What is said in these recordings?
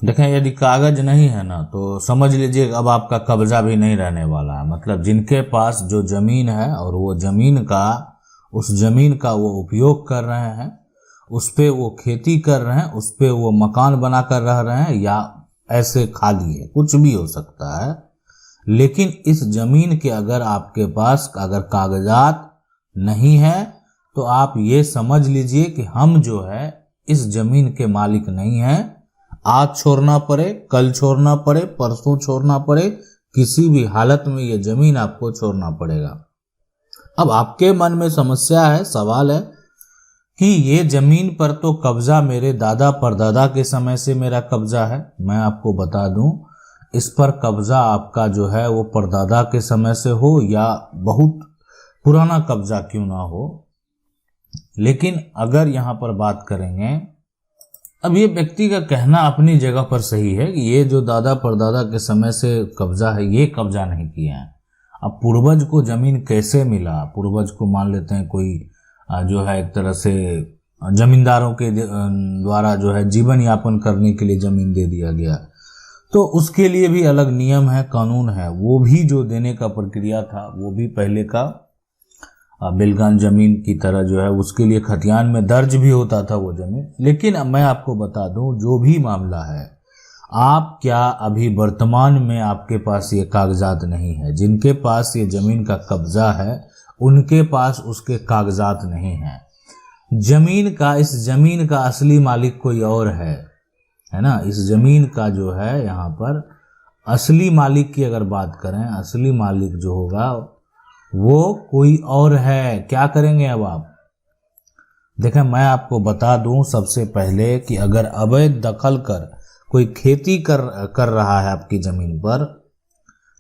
देखें, यदि कागज नहीं है ना तो समझ लीजिए अब आपका कब्जा भी नहीं रहने वाला है। मतलब जिनके पास जो जमीन है और वो जमीन का, उस जमीन का वो उपयोग कर रहे हैं, उस पे वो खेती कर रहे हैं, उस पे वो मकान बनाकर रह रहे हैं, या ऐसे खाली है, कुछ भी हो सकता है। लेकिन इस जमीन के अगर आपके पास अगर कागजात नहीं है तो आप ये समझ लीजिए कि हम जो है इस जमीन के मालिक नहीं हैं। आज छोड़ना पड़े, कल छोड़ना पड़े, परसों छोड़ना पड़े, किसी भी हालत में ये जमीन आपको छोड़ना पड़ेगा। अब आपके मन में समस्या है, सवाल है कि ये जमीन पर तो कब्जा मेरे दादा परदादा के समय से मेरा कब्जा है। मैं आपको बता दूं, इस पर कब्जा आपका जो है वो परदादा के समय से हो या बहुत पुराना कब्जा क्यों ना हो, लेकिन अगर यहां पर बात करेंगे, अब ये व्यक्ति का कहना अपनी जगह पर सही है कि ये जो दादा परदादा के समय से कब्जा है, ये कब्जा नहीं किया है। अब पूर्वज को जमीन कैसे मिला? पूर्वज को मान लेते हैं कोई जो है एक तरह से जमींदारों के द्वारा जो है जीवन यापन करने के लिए जमीन दे दिया गया, तो उसके लिए भी अलग नियम है, कानून है। वो भी जो देने का प्रक्रिया था वो भी पहले का बिलगान जमीन की तरह जो है उसके लिए खतियान में दर्ज भी होता था वो जमीन। लेकिन अब मैं आपको बता दूं, जो भी मामला है, आप क्या अभी वर्तमान में आपके पास ये कागजात नहीं है? जिनके पास ये जमीन का कब्जा है उनके पास उसके कागजात नहीं हैं। जमीन का, इस जमीन का असली मालिक कोई और है ना। इस जमीन का जो है यहाँ पर असली मालिक की अगर बात करें, असली मालिक जो होगा वो कोई और है। क्या करेंगे अब आप? देखें, मैं आपको बता दूं सबसे पहले कि अगर अवैध दखल कर कोई खेती कर रहा है आपकी जमीन पर,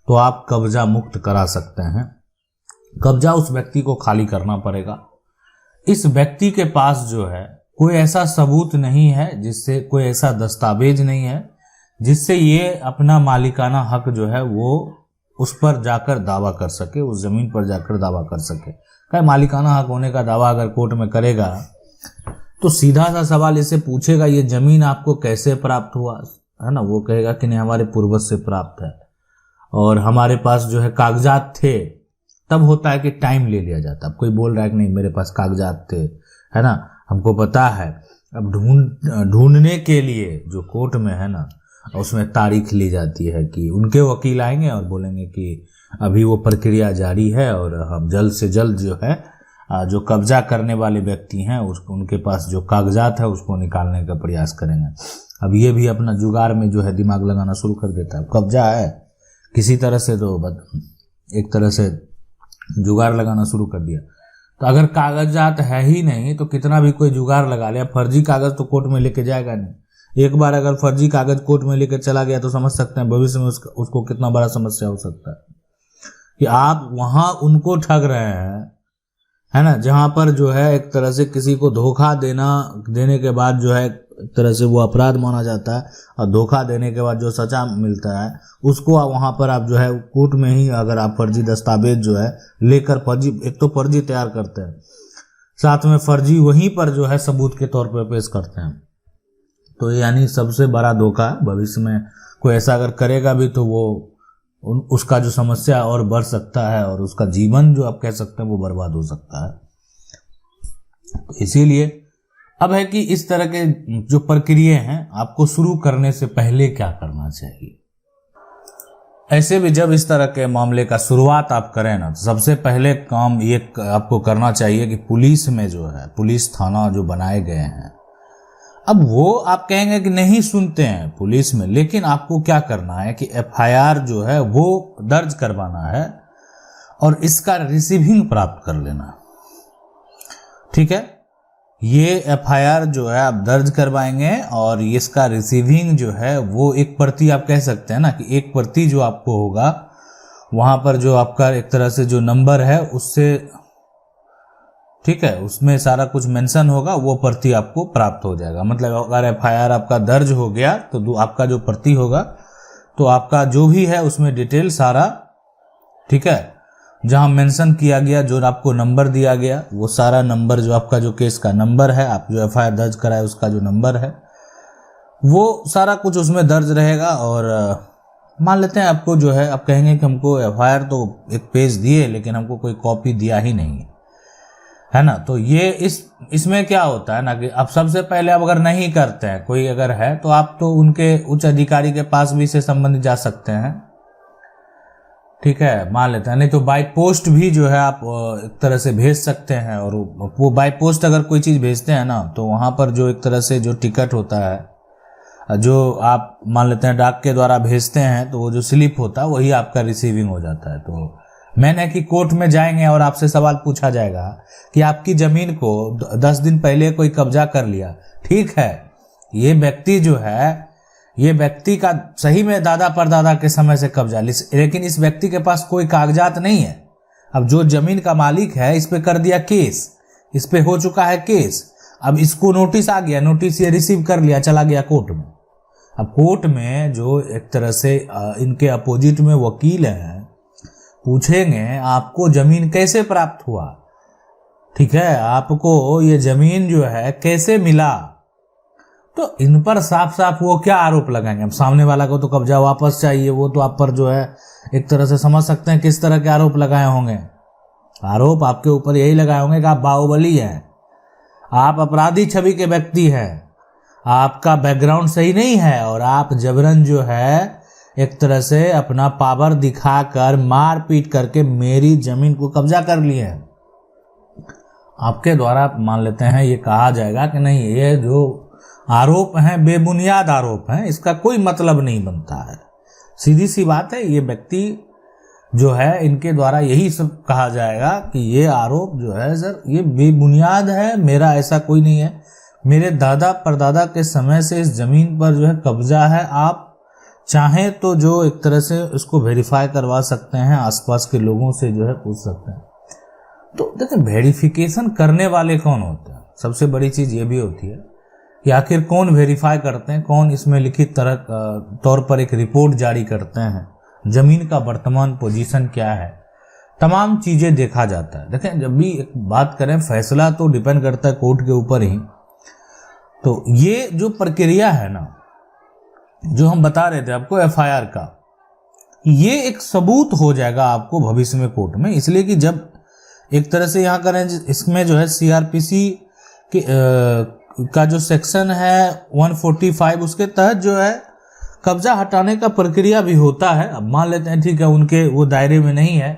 तो आप कब्जा मुक्त करा सकते हैं। कब्जा उस व्यक्ति को खाली करना पड़ेगा। इस व्यक्ति के पास जो है कोई ऐसा सबूत नहीं है, जिससे कोई ऐसा दस्तावेज नहीं है जिससे ये अपना मालिकाना हक जो है वो उस पर जाकर दावा कर सके, उस जमीन पर जाकर दावा कर सके। क्या मालिकाना हक होने का दावा अगर कोर्ट में करेगा तो सीधा सा सवाल इसे पूछेगा, ये जमीन आपको कैसे प्राप्त हुआ, है ना। वो कहेगा कि नहीं, हमारे पूर्वज से प्राप्त है और हमारे पास जो है कागजात थे। तब होता है कि टाइम ले लिया जाता है। कोई बोल रहा है कि नहीं मेरे पास कागजात थे, है ना, हमको पता है। अब ढूंढने के लिए जो कोर्ट में है ना, उसमें तारीख ली जाती है कि उनके वकील आएंगे और बोलेंगे कि अभी वो प्रक्रिया जारी है और हम जल्द से जल्द जो है जो कब्जा करने वाले व्यक्ति हैं उनके पास जो कागजात है उसको निकालने का प्रयास करेंगे। अब ये भी अपना जुगाड़ में जो है दिमाग लगाना शुरू कर देता है। कब्जा है किसी तरह से, तो एक तरह से जुगाड़ लगाना शुरू कर दिया। तो अगर कागजात है ही नहीं तो कितना भी कोई जुगाड़ लगा लिया, फर्जी कागज तो कोर्ट में लेके जाएगा नहीं। एक बार अगर फर्जी कागज कोर्ट में लेकर चला गया तो समझ सकते हैं भविष्य में उसको कितना बड़ा समस्या हो सकता है कि आप वहां उनको ठग रहे हैं, है ना, जहां पर जो है एक तरह से किसी को धोखा देने के बाद जो है एक तरह से वो अपराध माना जाता है, और धोखा देने के बाद जो सजा मिलता है उसको वहां पर आप जो है कोर्ट में ही अगर आप फर्जी दस्तावेज जो है लेकर फर्जी, एक तो फर्जी तैयार करते हैं, साथ में फर्जी वहीं पर जो है सबूत के तौर पर पेश करते हैं, तो यानी सबसे बड़ा धोखा। भविष्य में कोई ऐसा अगर करेगा भी तो वो उसका जो समस्या और बढ़ सकता है और उसका जीवन जो आप कह सकते हैं वो बर्बाद हो सकता है। तो इसीलिए अब है कि इस तरह के जो प्रक्रिया हैं आपको शुरू करने से पहले क्या करना चाहिए। ऐसे भी जब इस तरह के मामले का शुरुआत आप करें ना, तो सबसे पहले काम ये आपको करना चाहिए कि पुलिस में जो है पुलिस थाना जो बनाए गए हैं, अब वो आप कहेंगे कि नहीं सुनते हैं पुलिस में, लेकिन आपको क्या करना है कि एफआईआर जो है वो दर्ज करवाना है और इसका रिसीविंग प्राप्त कर लेना। ठीक है, ये एफआईआर जो है आप दर्ज करवाएंगे और इसका रिसीविंग जो है वो एक प्रति, आप कह सकते हैं ना कि एक प्रति जो आपको होगा वहां पर जो आपका एक तरह से जो नंबर है उससे, ठीक है, उसमें सारा कुछ मेंशन होगा, वो प्रति आपको प्राप्त हो जाएगा। मतलब अगर एफआईआर आपका दर्ज हो गया तो आपका जो प्रति होगा तो आपका जो भी है उसमें डिटेल सारा, ठीक है, जहां मेंशन किया गया, जो आपको नंबर दिया गया वो सारा नंबर, जो आपका जो केस का नंबर है, आप जो एफआईआर दर्ज कराए उसका जो नंबर है, वो सारा कुछ उसमें दर्ज रहेगा। और मान लेते हैं आपको जो है, आप कहेंगे कि हमको एफआईआर तो एक पेज दिए लेकिन हमको कोई कॉपी दिया ही नहीं है ना। तो ये इसमें क्या होता है ना कि अब सबसे पहले आप अगर नहीं करते हैं, कोई अगर है तो आप तो उनके उच्च अधिकारी के पास भी इससे संबंधित जा सकते हैं, ठीक है, मान लेते हैं। नहीं तो बाय पोस्ट भी जो है आप एक तरह से भेज सकते हैं। और वो बाय पोस्ट अगर कोई चीज़ भेजते हैं ना, तो वहाँ पर जो एक तरह से जो टिकट होता है, जो आप मान लेते हैं डाक के द्वारा भेजते हैं, तो वो जो स्लिप होता है वही आपका रिसीविंग हो जाता है। तो मैंने कि कोर्ट में जाएंगे और आपसे सवाल पूछा जाएगा कि आपकी ज़मीन को 10 दिन पहले कोई कब्जा कर लिया, ठीक है, ये व्यक्ति जो है, ये व्यक्ति का सही में दादा परदादा के समय से कब्जा, लेकिन इस व्यक्ति के पास कोई कागजात नहीं है। अब जो जमीन का मालिक है इस पे कर दिया केस, इस पे हो चुका है केस, अब इसको नोटिस आ गया, नोटिस ये रिसीव कर लिया, चला गया कोर्ट में। अब कोर्ट में जो एक तरह से इनके अपोजिट में वकील हैं, पूछेंगे आपको जमीन कैसे प्राप्त हुआ, ठीक है, आपको ये जमीन जो है कैसे मिला। तो इन पर साफ साफ वो क्या आरोप लगाएंगे। अब सामने वाला को तो कब्जा वापस चाहिए, वो तो आप पर जो है एक तरह से समझ सकते हैं किस तरह के आरोप लगाए होंगे। आरोप आपके ऊपर यही लगाए होंगे कि आप बाहुबली हैं, आप अपराधी छवि के व्यक्ति हैं, आपका बैकग्राउंड सही नहीं है और आप जबरन जो है एक तरह से अपना पावर दिखाकर मार पीट करके मेरी जमीन को कब्जा कर लिए हैं। आपके द्वारा मान लेते हैं ये कहा जाएगा कि नहीं, ये जो आरोप हैं बेबुनियाद आरोप हैं, इसका कोई मतलब नहीं बनता है। सीधी सी बात है, ये व्यक्ति जो है इनके द्वारा यही सब कहा जाएगा कि ये आरोप जो है सर ये बेबुनियाद है, मेरा ऐसा कोई नहीं है, मेरे दादा परदादा के समय से इस जमीन पर जो है कब्जा है। आप चाहें तो जो एक तरह से इसको वेरीफाई करवा सकते हैं, आसपास के लोगों से जो है पूछ सकते हैं। तो देखिए वेरिफिकेशन करने वाले कौन होते हैं, सबसे बड़ी चीज़ ये भी होती है कि आखिर कौन वेरीफाई करते हैं, कौन इसमें लिखित तौर पर एक रिपोर्ट जारी करते हैं, जमीन का वर्तमान पोजीशन क्या है, तमाम चीज़ें देखा जाता है। देखें जब भी एक बात करें, फैसला तो डिपेंड करता है कोर्ट के ऊपर ही। तो ये जो प्रक्रिया है ना, जो हम बता रहे थे आपको एफआईआर का, ये एक सबूत हो जाएगा आपको भविष्य में कोर्ट में। इसलिए कि जब एक तरह से यहाँ करें, इसमें जो है सीआरपीसी का जो सेक्शन है 145, उसके तहत जो है कब्जा हटाने का प्रक्रिया भी होता है। अब मान लेते हैं ठीक है उनके वो दायरे में नहीं है,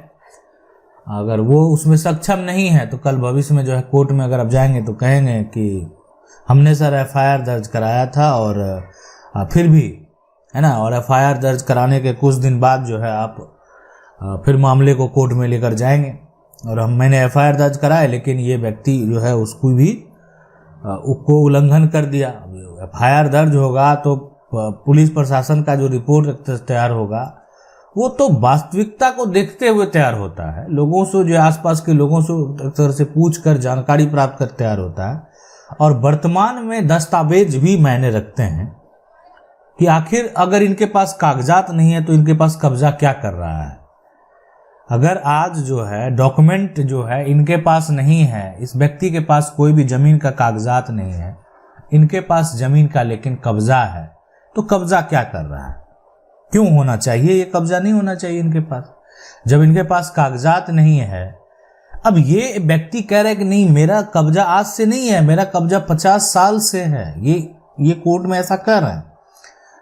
अगर वो उसमें सक्षम नहीं है तो कल भविष्य में जो है कोर्ट में अगर आप जाएंगे तो कहेंगे कि हमने सर एफआईआर दर्ज कराया था और फिर भी है ना, और एफआईआर दर्ज कराने के कुछ दिन बाद जो है आप फिर मामले को कोर्ट में लेकर जाएंगे और मैंने एफआईआर दर्ज कराया लेकिन ये व्यक्ति जो है उसको भी उसको उल्लंघन कर दिया। एफआईआर दर्ज होगा तो पुलिस प्रशासन का जो रिपोर्ट तैयार होगा वो तो वास्तविकता को देखते हुए तैयार होता है, लोगों से जो आसपास के लोगों से एक तरह से पूछ कर जानकारी प्राप्त कर तैयार होता है। और वर्तमान में दस्तावेज भी मायने रखते हैं कि आखिर अगर इनके पास कागजात नहीं है तो इनके पास कब्जा क्या कर रहा है। अगर आज जो है डॉक्यूमेंट जो है इनके पास नहीं है, इस व्यक्ति के पास कोई भी जमीन का कागजात नहीं है, इनके पास जमीन का लेकिन कब्जा है, तो कब्जा क्या कर रहा है, क्यों होना चाहिए, ये कब्जा नहीं होना चाहिए इनके पास जब इनके पास कागजात नहीं है। अब ये व्यक्ति कह रहा है कि नहीं मेरा कब्जा आज से नहीं है, मेरा कब्जा 50 साल से है। ये कोर्ट में ऐसा कह रहे हैं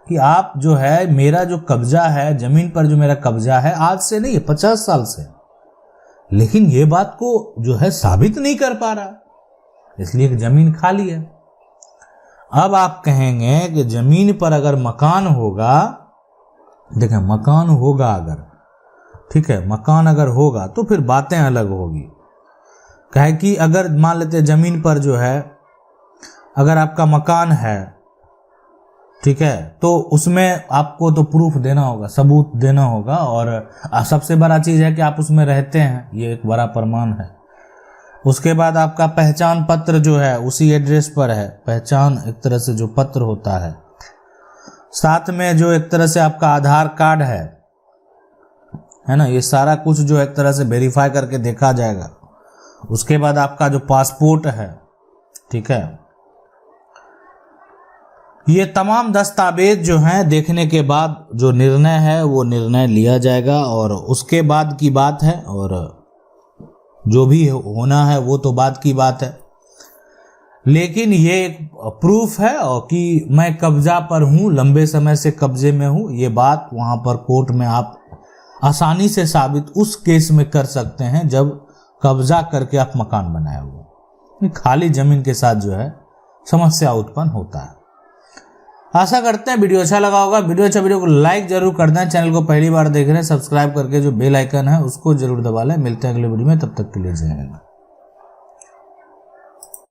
कि आप जो है मेरा जो कब्जा है जमीन पर, जो मेरा कब्जा है आज से नहीं है 50 साल से, लेकिन ये बात को जो है साबित नहीं कर पा रहा, इसलिए जमीन खाली है। अब आप कहेंगे कि जमीन पर अगर मकान होगा, देखें मकान होगा अगर, ठीक है, मकान अगर होगा तो फिर बातें अलग होगी। कहे कि अगर मान लेते जमीन पर जो है अगर आपका मकान है, ठीक है, तो उसमें आपको तो प्रूफ देना होगा, सबूत देना होगा, और सबसे बड़ा चीज़ है कि आप उसमें रहते हैं, ये एक बड़ा प्रमाण है। उसके बाद आपका पहचान पत्र जो है उसी एड्रेस पर है, पहचान एक तरह से जो पत्र होता है, साथ में जो एक तरह से आपका आधार कार्ड है ना, ये सारा कुछ जो एक तरह से वेरीफाई करके देखा जाएगा। उसके बाद आपका जो पासपोर्ट है, ठीक है, ये तमाम दस्तावेज जो हैं देखने के बाद जो निर्णय है वो निर्णय लिया जाएगा, और उसके बाद की बात है, और जो भी होना है वो तो बाद की बात है। लेकिन ये एक प्रूफ है और कि मैं कब्जा पर हूँ, लंबे समय से कब्जे में हूँ, ये बात वहाँ पर कोर्ट में आप आसानी से साबित उस केस में कर सकते हैं जब कब्जा करके आप मकान बनाए हुए। खाली जमीन के साथ जो है समस्या उत्पन्न होता है। आशा करते हैं वीडियो अच्छा लगा होगा। वीडियो को लाइक जरूर कर दें। चैनल को पहली बार देख रहे हैं सब्सक्राइब करके जो बेल आइकन है उसको जरूर दबा लें। मिलते हैं अगले वीडियो में, तब तक के लिए जय हिंद।